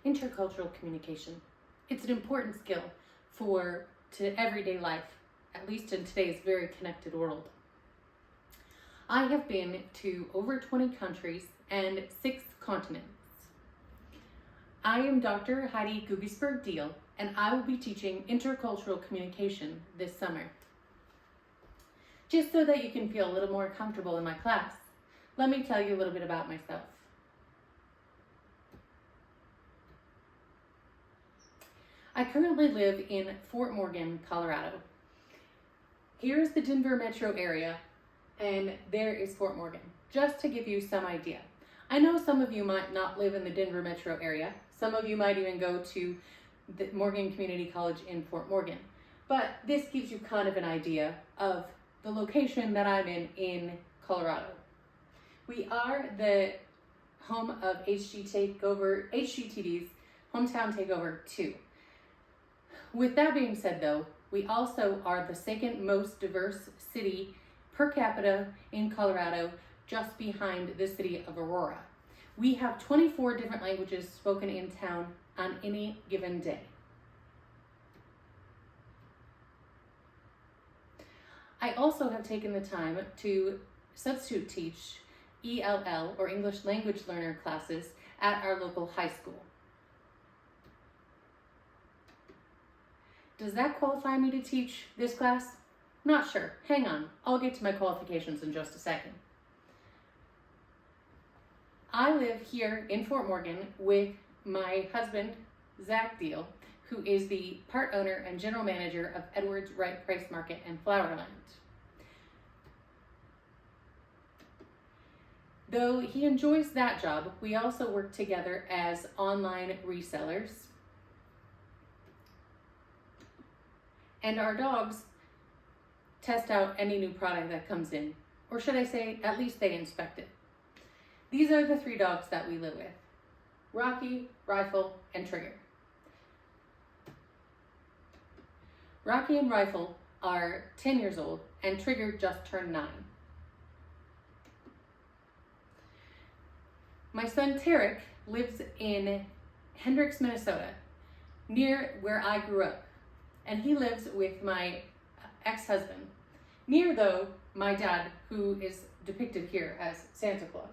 intercultural communication. It's an important skill to everyday life, at least in today's very connected world. I have been to over 20 countries and 6 continents. I am Dr. Heidi Gugisberg-Deal, and I will be teaching intercultural communication this summer. Just so that you can feel a little more comfortable in my class, let me tell you a little bit about myself. I currently live in Fort Morgan, Colorado. Here's the Denver metro area, and there is Fort Morgan, just to give you some idea. I know some of you might not live in the Denver metro area. Some of you might even go to the Morgan Community College in Fort Morgan. But this gives you kind of an idea of the location that I'm in Colorado. We are the home of HGTV's Hometown Takeover 2. With that being said though, we also are the second most diverse city per capita in Colorado, just behind the city of Aurora. We have 24 different languages spoken in town on any given day. I also have taken the time to substitute teach ELL, or English Language Learner classes, at our local high school. Does that qualify me to teach this class? Not sure. Hang on. I'll get to my qualifications in just a second. I live here in Fort Morgan with my husband, Zach Deal, who is the part owner and general manager of Edwards Wright Price Market and Flowerland. Though he enjoys that job, we also work together as online resellers. And our dogs test out any new product that comes in, or should I say, at least they inspect it. These are the 3 dogs that we live with: Rocky, Rifle, and Trigger. Rocky and Rifle are 10 years old, and Trigger just turned 9. My son Tarek lives in Hendricks, Minnesota, near where I grew up. And he lives with my ex-husband, near though my dad, who is depicted here as Santa Claus.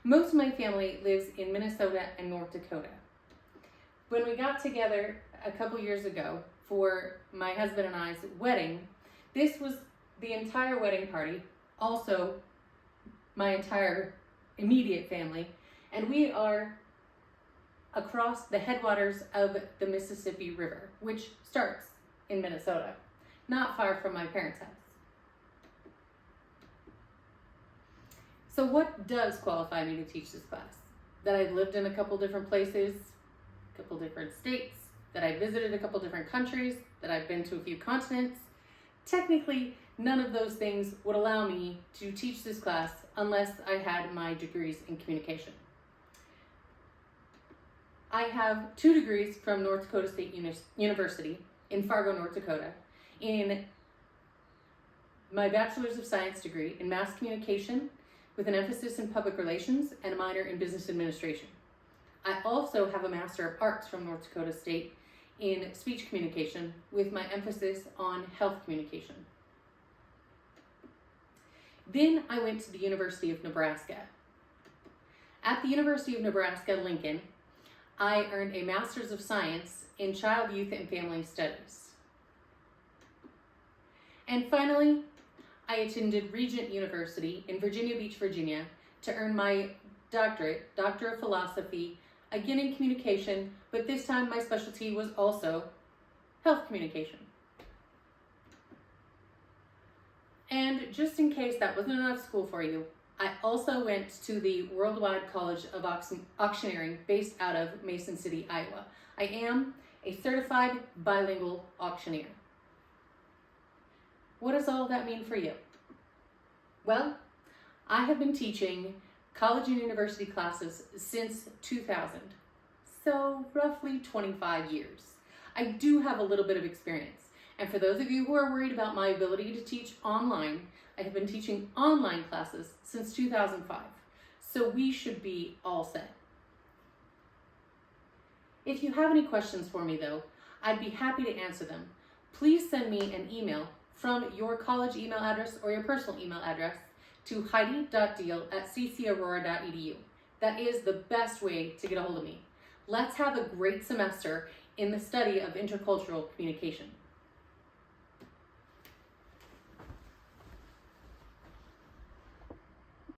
Most of my family lives in Minnesota and North Dakota. When we got together a couple years ago for my husband and I's wedding, this was the entire wedding party, also my entire immediate family, and we are across the headwaters of the Mississippi River, which starts in Minnesota, not far from my parents' house. So what does qualify me to teach this class? That I've lived in a couple different places, a couple different states, that I visited a couple different countries, that I've been to a few continents. Technically, none of those things would allow me to teach this class unless I had my degrees in communication. I have 2 degrees from North Dakota State University in Fargo, North Dakota, in my Bachelor's of Science degree in Mass Communication with an emphasis in Public Relations and a minor in Business Administration. I also have a Master of Arts from North Dakota State in Speech Communication with my emphasis on Health Communication. Then I went to the University of Nebraska. At the University of Nebraska-Lincoln, I earned a Master's of Science in Child, Youth, and Family Studies. And finally, I attended Regent University in Virginia Beach, Virginia, to earn my doctorate, Doctor of Philosophy, again in communication, but this time my specialty was also health communication. And just in case that wasn't enough school for you, I also went to the Worldwide College of Auctioneering based out of Mason City, Iowa. I am a certified bilingual auctioneer. What does all of that mean for you? Well, I have been teaching college and university classes since 2000, so roughly 25 years. I do have a little bit of experience. And for those of you who are worried about my ability to teach online, I have been teaching online classes since 2005, so we should be all set. If you have any questions for me though, I'd be happy to answer them. Please send me an email from your college email address or your personal email address to heidi.deal@ccaurora.edu. That is the best way to get a hold of me. Let's have a great semester in the study of intercultural communication.